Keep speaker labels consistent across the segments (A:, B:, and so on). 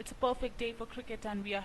A: It's a perfect day for cricket and we are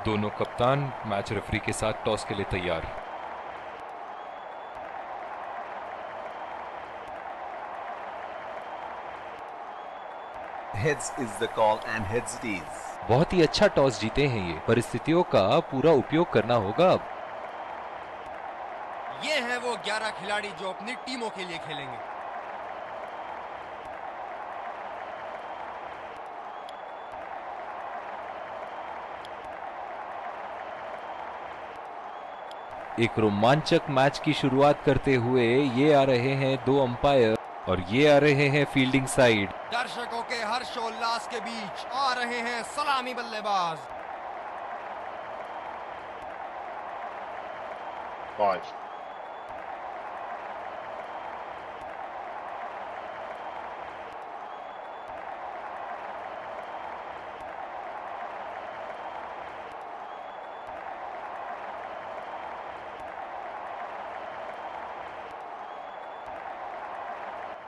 B: दोनों कप्तान match referee के साथ टॉस के लिए तैयार।
C: Heads is the call and heads it is.
B: बहुत ही अच्छा टॉस जीते हैं ये, परिस्थितियों का पूरा उपयोग करना होगा अब।
D: ये हैं वो 11 खिलाड़ी जो अपनी टीमों के लिए खेलेंगे।
B: एक रोमांचक मैच की शुरुआत करते हुए ये आ रहे हैं दो अंपायर और ये आ रहे हैं फील्डिंग साइड।
D: दर्शकों के हर्षोल्लास के बीच आ रहे हैं सलामी बल्लेबाज।
E: 5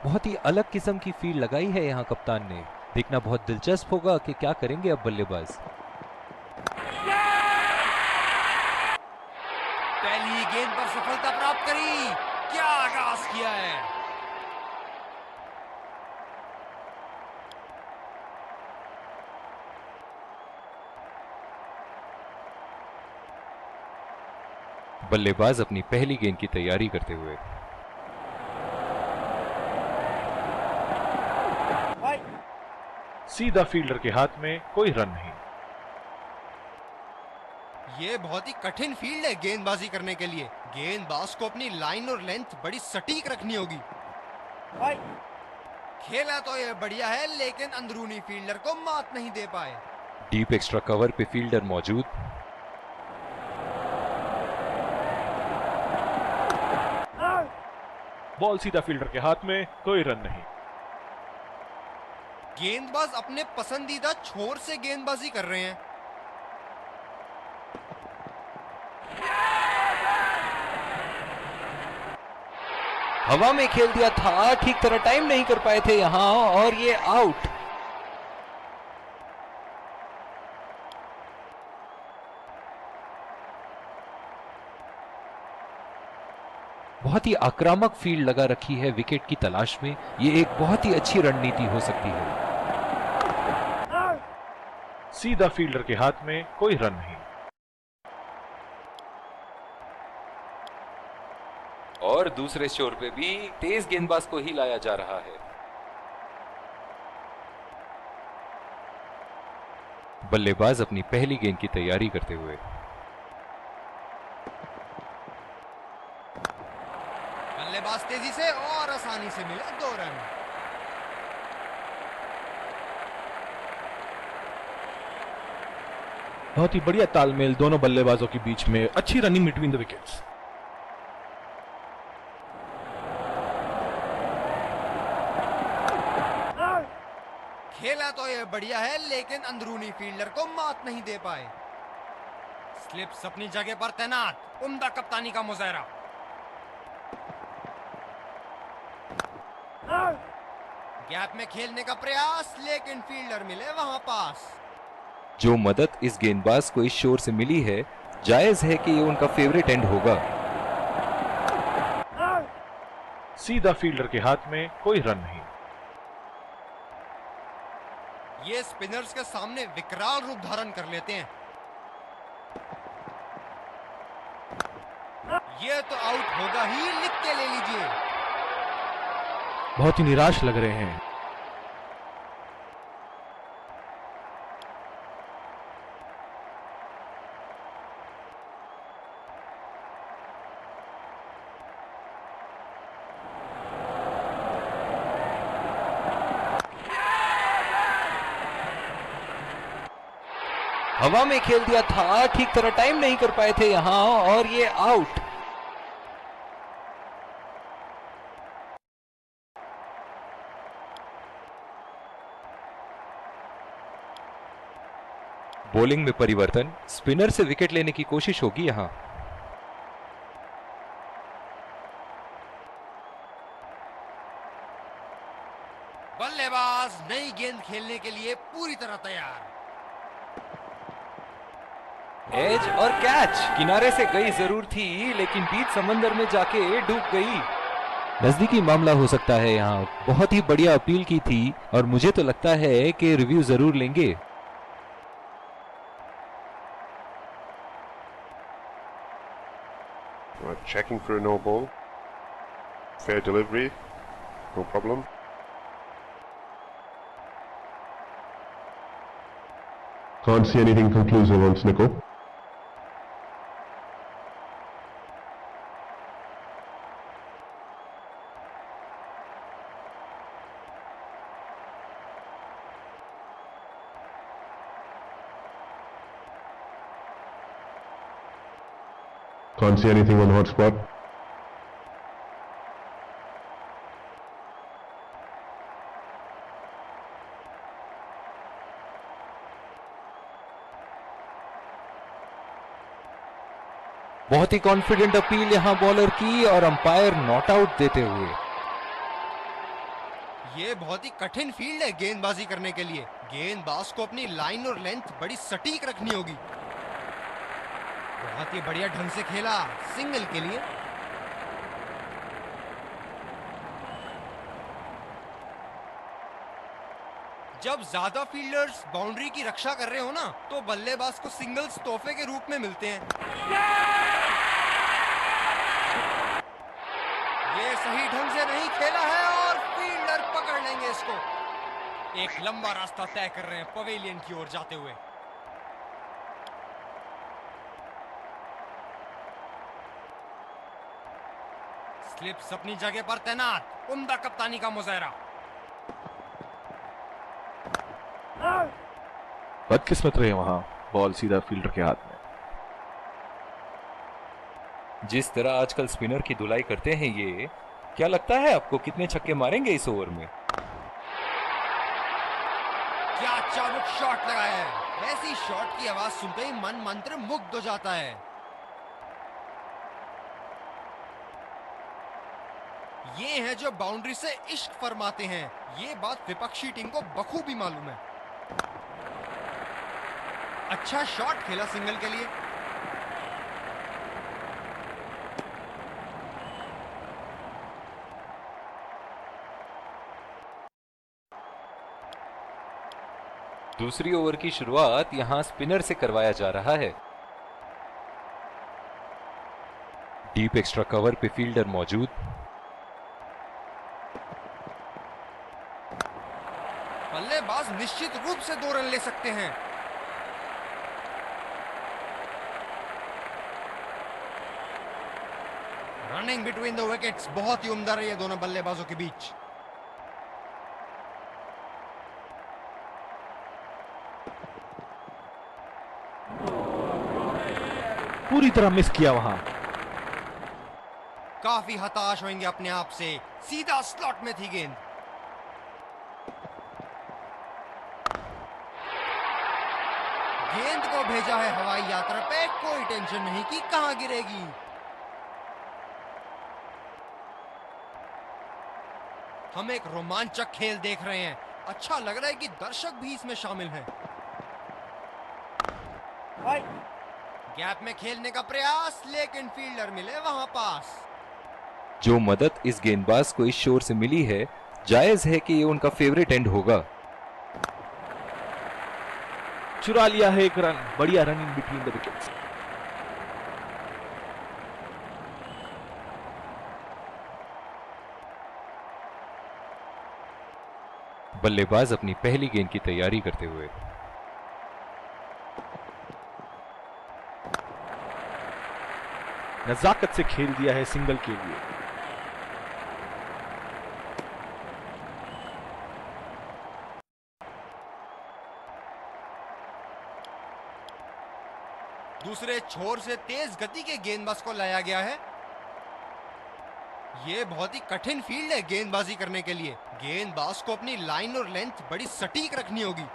B: बहुत ही अलग किस्म की फील्ड लगाई है यहाँ कप्तान ने। देखना बहुत दिलचस्प होगा कि क्या करेंगे अब बल्लेबाज।
D: पहली गेंद पर सफलता प्राप्त करी, क्या आगाज किया है।
B: बल्लेबाज अपनी पहली गेंद की तैयारी करते हुए।
E: सीधा फील्डर के हाथ में, कोई रन नहीं।
D: ये बहुत ही कठिन फील्ड है गेंदबाजी करने के लिए। गेंदबाज को अपनी लाइन और लेंथ बड़ी सटीक रखनी होगी। खेला तो ये बढ़िया है लेकिन अंदरूनी फील्डर को मात नहीं दे पाए।
B: डीप एक्स्ट्रा कवर पे फील्डर मौजूद।
E: बॉल सीधा फील्डर के हाथ में, कोई रन नहीं।
D: गेंदबाज अपने पसंदीदा छोर से गेंदबाजी कर रहे हैं।
B: हवा में खेल दिया था, ठीक तरह टाइम नहीं कर पाए थे यहां और ये आउट। बहुत ही आक्रामक फील्ड लगा रखी है विकेट की तलाश में। ये एक बहुत ही अच्छी रणनीति हो सकती है।
E: सीधा फील्डर के हाथ में, कोई रन नहीं।
B: और दूसरे छोर पे भी तेज गेंदबाज को ही लाया जा रहा है। बल्लेबाज अपनी पहली गेंद की तैयारी करते हुए।
D: बल्लेबाज तेजी से और आसानी से मिले 2 रन।
E: बहुत ही बढ़िया तालमेल दोनों बल्लेबाजों के बीच में, अच्छी रनिंग बिटवीन द विकेट्स।
D: खेला तो ये बढ़िया है लेकिन अंदरूनी फील्डर को मात नहीं दे पाए। स्लिप्स अपनी जगह पर तैनात, उम्दा कप्तानी का मुजाहरा। गैप में खेलने का प्रयास लेकिन फील्डर मिले वहां पास।
B: जो मदद इस गेंदबाज को इस शोर से मिली है, जायज है कि ये उनका फेवरेट एंड होगा।
E: सीधा फील्डर के हाथ में, कोई रन नहीं।
D: ये स्पिनर्स के सामने विकराल रूप धारण कर लेते हैं। ये तो आउट होगा ही, लिख के ले लीजिए।
E: बहुत ही निराश लग रहे हैं।
B: हवा में खेल दिया था, ठीक तरह टाइम नहीं कर पाए थे यहां और ये आउट। बॉलिंग में परिवर्तन, स्पिनर से विकेट लेने की कोशिश होगी यहां।
D: बल्लेबाज नई गेंद खेलने के लिए पूरी तरह तैयार।
B: एज और कैच, किनारे से गई जरूर थी लेकिन बीच समंदर में जाके डूब गई। नजदीकी मामला हो सकता है यहाँ। बहुत ही बढ़िया अपील की थी और मुझे तो लगता है कि रिव्यू जरूर लेंगे।
F: Checking for a no ball. Fair delivery, no problem. Can't see anything conclusive on Snickle. Can't see anything on hotspot.
B: बहुत ही कॉन्फिडेंट अपील यहां बॉलर की और अंपायर नॉट आउट देते हुए।
D: ये बहुत ही कठिन फील्ड है गेंदबाजी करने के लिए। गेंदबाज को अपनी लाइन और लेंथ बड़ी सटीक रखनी होगी। बहुत ही बढ़िया ढंग से खेला सिंगल के लिए। जब ज्यादा फील्डर्स बाउंड्री की रक्षा कर रहे हो ना, तो बल्लेबाज को सिंगल्स तोहफे के रूप में मिलते हैं। ये सही ढंग से नहीं खेला है और फील्डर पकड़ लेंगे इसको। एक लंबा रास्ता तय कर रहे हैं पवेलियन की ओर जाते हुए। स्लिप्स अपनी जगह पर तैनात, उम्दा कप्तानी का मुजाहरा।
E: बदकिस्मत रहे वहां, बॉल सीधा फील्डर के हाथ में।
B: जिस तरह आजकल स्पिनर की धुलाई करते हैं ये, क्या लगता है आपको कितने छक्के मारेंगे इस ओवर में?
D: क्या चाबुक शॉट लगाया है। ऐसी शॉट की आवाज सुनते ही मन मंत्र मुग्ध हो जाता है। ये हैं जो बाउंड्री से इश्क फरमाते हैं। ये बात विपक्षी टीम को बखूबी मालूम है। अच्छा शॉट खेला सिंगल के लिए।
B: दूसरी ओवर की शुरुआत यहां स्पिनर से करवाया जा रहा है। डीप एक्स्ट्रा कवर पे फील्डर मौजूद।
D: बल्लेबाज निश्चित रूप से 2 रन ले सकते हैं। रनिंग बिटवीन द विकेट्स बहुत ही उम्दा रही है दोनों बल्लेबाजों के बीच।
E: पूरी तरह मिस किया वहां।
D: काफी हताश होंगे अपने आप से। सीधा स्लॉट में थी गेंद। गेंद को भेजा है हवाई यात्रा पे, कोई टेंशन नहीं कि कहां गिरेगी। हम एक रोमांचक खेल देख रहे हैं। अच्छा लग रहा है कि दर्शक भी इसमें शामिल हैं। गैप में खेलने का प्रयास, लेकिन फील्डर मिले वहां पास।
B: जो मदद इस गेंदबाज को इस शोर से मिली है, जायज है कि ये उनका फेवरेट एंड होगा।
E: चुरा लिया है एक रन। बढ़िया रनिंग बिटवीन द विकेट्स।
B: बल्लेबाज अपनी पहली गेंद की तैयारी करते हुए।
E: नजाकत से खेल दिया है सिंगल के लिए।
D: दूसरे छोर से तेज गति के गेंदबाज को लाया गया है। ये बहुत ही कठिन फील्ड है गेंदबाजी करने के लिए। गेंदबाज को अपनी लाइन और लेंथ बड़ी सटीक रखनी होगी।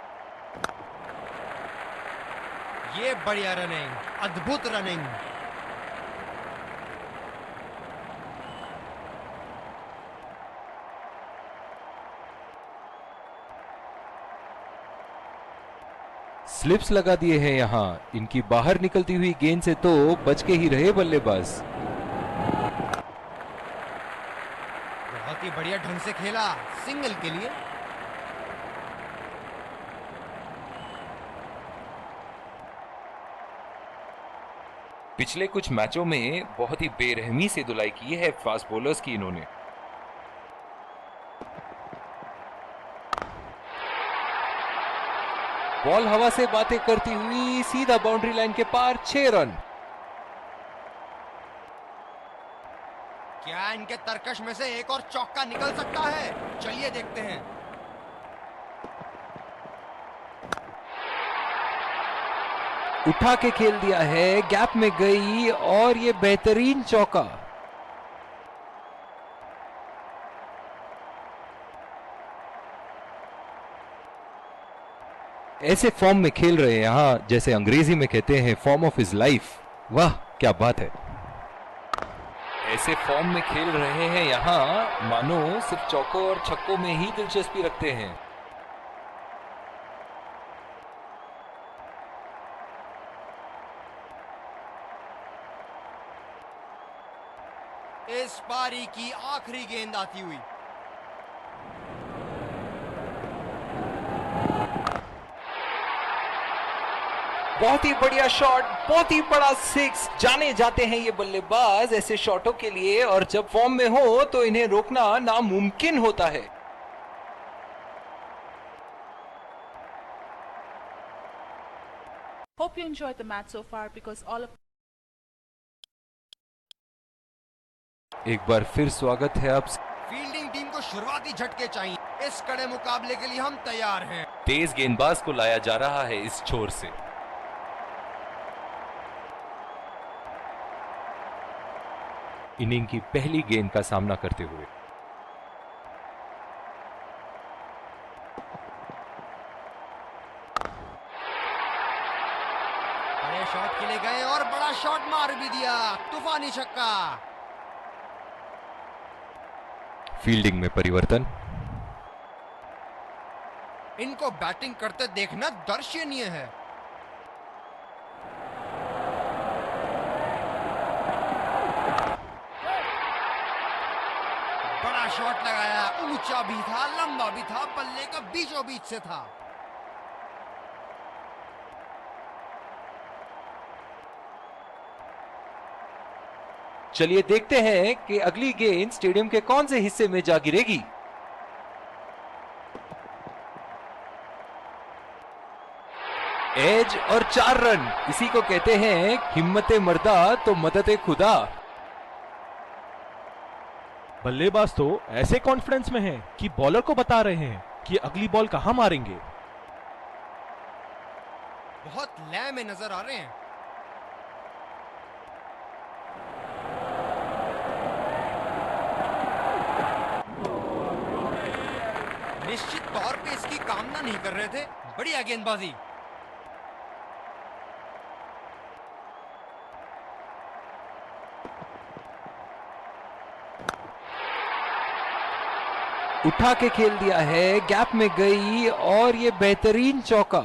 D: ये बढ़िया रनिंग, अद्भुत रनिंग।
B: स्लिप्स लगा दिए हैं यहाँ। इनकी बाहर निकलती हुई गेंद से तो बच के ही रहे बल्लेबाज।
D: बहुत ही बढ़िया ढंग से खेला, सिंगल के लिए।
B: पिछले कुछ मैचों में बहुत ही बेरहमी से धुलाई की है फास्ट बॉलर्स की इन्होंने। बॉल हवा से बातें करती हुई सीधा बाउंड्री लाइन के पार, 6 रन।
D: क्या इनके तरकश में से एक और चौका निकल सकता है? चलिए देखते हैं।
B: उठा के खेल दिया है, गैप में गई और ये बेहतरीन चौका। ऐसे फॉर्म में खेल रहे हैं यहां, जैसे अंग्रेजी में कहते हैं फॉर्म ऑफ हिज लाइफ। वाह क्या बात है। ऐसे फॉर्म में खेल रहे हैं यहां मानो सिर्फ चौकों और छक्कों में ही दिलचस्पी रखते हैं।
D: इस पारी की आखिरी गेंद आती हुई।
B: बहुत ही बढ़िया शॉट, बहुत ही बड़ा 6। जाने जाते हैं ये बल्लेबाज ऐसे शॉटों के लिए, और जब फॉर्म में हो तो इन्हें रोकना नामुमकिन होता है।
A: Hope you enjoyed the match so far because all of
B: एक बार फिर स्वागत है आप।
D: फील्डिंग टीम को शुरुआती झटके चाहिए। इस कड़े मुकाबले के लिए हम तैयार हैं।
B: तेज गेंदबाज को लाया जा रहा है इस छोर से। इनिंग की पहली गेंद का सामना करते हुए
D: बड़े शॉट के लिए गए और बड़ा शॉट मार भी दिया। तूफानी छक्का।
B: फील्डिंग में परिवर्तन।
D: इनको बैटिंग करते देखना दर्शनीय है। बड़ा शॉट लगाया, ऊंचा भी था, लंबा भी था, बल्ले का बीचों बीच से था।
B: चलिए देखते हैं कि अगली गेंद स्टेडियम के कौन से हिस्से में जा गिरेगी। एज और 4 रन। इसी को कहते हैं हिम्मते मर्दा तो मदद खुदा।
E: बल्लेबाज तो ऐसे कॉन्फिडेंस में हैं कि बॉलर को बता रहे हैं कि अगली बॉल कहां मारेंगे।
D: बहुत लय में नजर आ रहे हैं। निश्चित तौर पे इसकी कामना नहीं कर रहे थे। बढ़िया गेंदबाजी।
B: उठा के खेल दिया है, गैप में गई और ये बेहतरीन चौका।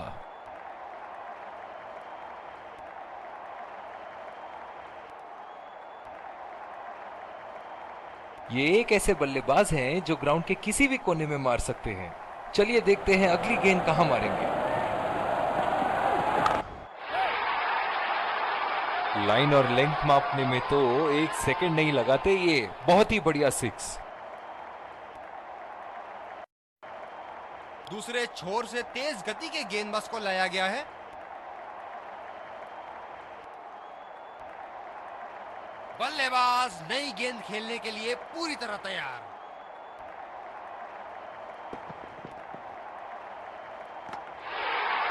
B: ये एक ऐसे बल्लेबाज हैं जो ग्राउंड के किसी भी कोने में मार सकते हैं। चलिए देखते हैं अगली गेंद कहां मारेंगे। लाइन और लेंथ मापने में तो 1 सेकंड नहीं लगाते ये। बहुत ही बढ़िया 6।
D: दूसरे छोर से तेज गति के गेंदबाज को लाया गया है। बल्लेबाज नई गेंद खेलने के लिए पूरी तरह तैयार।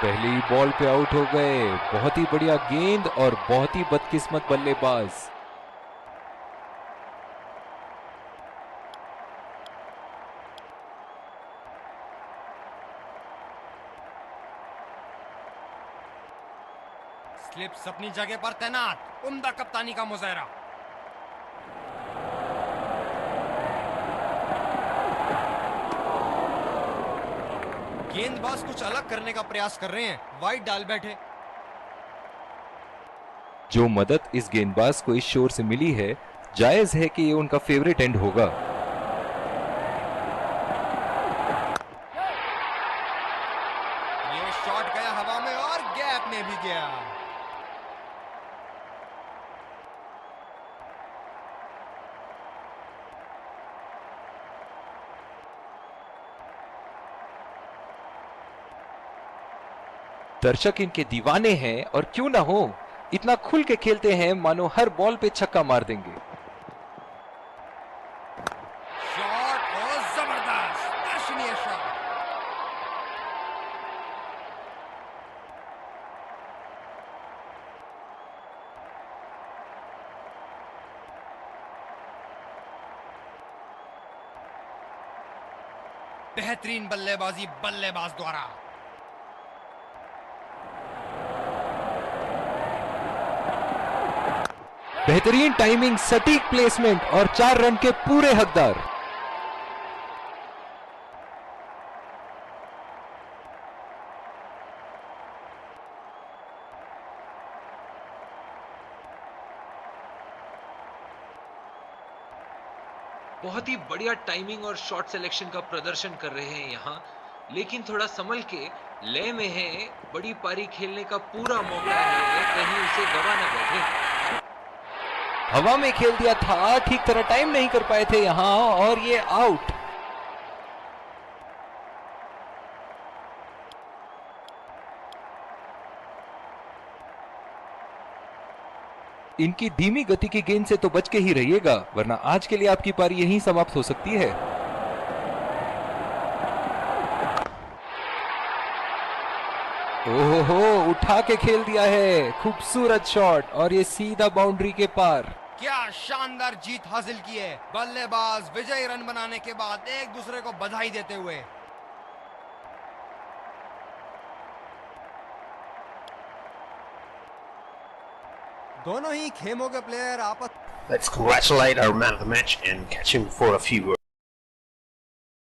B: पहली बॉल पे आउट हो गए। बहुत ही बढ़िया गेंद और बहुत ही बदकिस्मत बल्लेबाज।
D: स्लिप्स अपनी जगह पर तैनात, उम्दा कप्तानी का मुजाहरा। गेंदबाज कुछ अलग करने का प्रयास कर रहे हैं, वाइड डाल बैठे।
B: जो मदद इस गेंदबाज को इस शोर से मिली है, जायज है कि ये उनका फेवरेट एंड होगा।
D: ये शॉट गया हवा में और गैप में भी गया।
B: दर्शक इनके दीवाने हैं और क्यों ना हो, इतना खुल के खेलते हैं मानो हर बॉल पे छक्का मार देंगे।
D: शॉट और जबरदस्त दर्शनीय शॉट। बेहतरीन बल्लेबाजी बल्लेबाज द्वारा।
B: बेहतरीन टाइमिंग, सटीक प्लेसमेंट और 4 रन के पूरे हकदार। बहुत ही बढ़िया टाइमिंग और शॉट सिलेक्शन का प्रदर्शन कर रहे हैं यहाँ, लेकिन थोड़ा संभल के, लय में है, बड़ी पारी खेलने का पूरा मौका है, कहीं उसे गवा न बैठे। हवा में खेल दिया था, ठीक तरह टाइम नहीं कर पाए थे यहां और ये आउट। इनकी धीमी गति की गेंद से तो बच के ही रहिएगा, वरना आज के लिए आपकी पारी यहीं समाप्त हो सकती है। ओहो, उठा के खेल दिया है, खूबसूरत शॉट और ये सीधा बाउंड्री के पार।
D: क्या शानदार जीत हासिल की है। बल्लेबाज विजयी रन बनाने के बाद एक दूसरे को बधाई देते हुए। दोनों ही खेमों के प्लेयर आपस
G: Let's congratulate our man of the match and catch him for a few words.